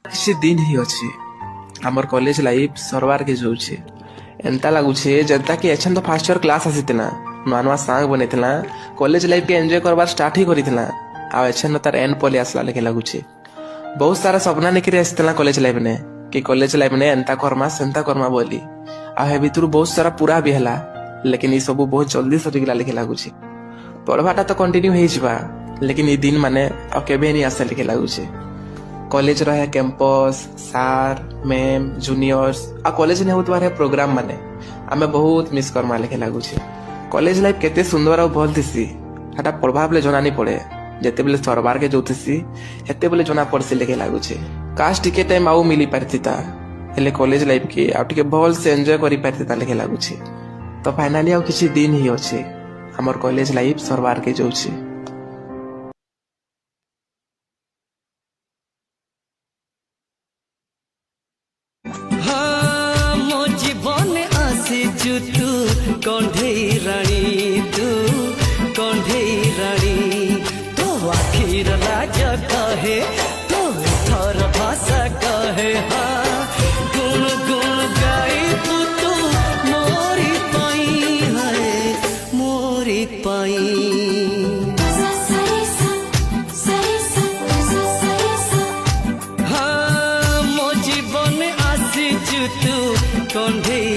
କିଛି ଦିନ ହିଁ ଅଛି ଆମର କଲେଜ ଲାଇଫ ସରବାର କେ ଯାଉଛି ଏନ୍ତା ଲାଗୁଛେ ଯେନ୍ତା କି ଏଛନ୍ ତ ଫାର୍ଷ୍ଟ ଇୟର କ୍ଲାସ ଆସିଥିଲା ନୂଆ ନୂଆ ସାଙ୍ଗ ବନେଇଥିଲା କଲେଜ ଲାଇଫ କେ ଏନ୍ଜୟ କରବାର ଷ୍ଟାର୍ଟ ହିଁ କରିଥିଲା ଆଉ ଏଛନ୍ ତାର ଏଣ୍ଡ ପଲି ଆସିଲା ଲେଖେ ଲାଗୁଛେ ବହୁତ ସାରା ସ୍ୱପ୍ନ ନେଇକିରି ଆସିଥିଲା କଲେଜ ଲାଇଫ ନେ କି କଲେଜ ଲାଇଫ ନେ ଏନ୍ତା କର୍ମା ସେନ୍ତା କର୍ମା ବୋଲି ଆଉ ହେ ଭିତରୁ ବହୁତ ସାରା ପୁରା ବି ହେଲା ଲେକିନ ଏ ସବୁ ବହୁତ ଜଲ୍ଦି ସରିଗଲା ଲେଖେ ଲାଗୁଛେ ପଢବାଟା ତ କଣ୍ଟିନ୍ୟୁ ହେଇଯିବା ଲେକିନ ଏ ଦିନ ମାନେ ଆଉ କେବେ ନି ଆସେ ଲେଖେ ଲାଗୁଛେ कॉलेज रहे कैंपस सार मैम जूनियर्स आ कॉलेज ने होतबार प्रोग्राम माने आमे बहुत मिस करमा लेखे लागुछे कॉलेज लाइफ केते सुंदर और भल थिसी हटा प्रभाव ले जना नहीं पड़े जेते बेले सरबार के जोतिसी हेते बेले जना पड़सी लेखे लागुछे काश टिके टाइम आउ मिली पारतिता हेले कॉलेज लाइफ के आ टिके भल से एंजॉय करि पारतिता लेखे लागुछे तो फाइनली आ किछि दिन ही अछि हमर कॉलेज लाइफ सरबार के जोछि तू कंढेई रानी तू कंढेई रानी तो आखिर लाज कहे तो थर भाषा कहे हाँ गुण गुण गाई तू मोरी पाई है मोरी पाई हाँ मो जीवन आसी तू कंढेई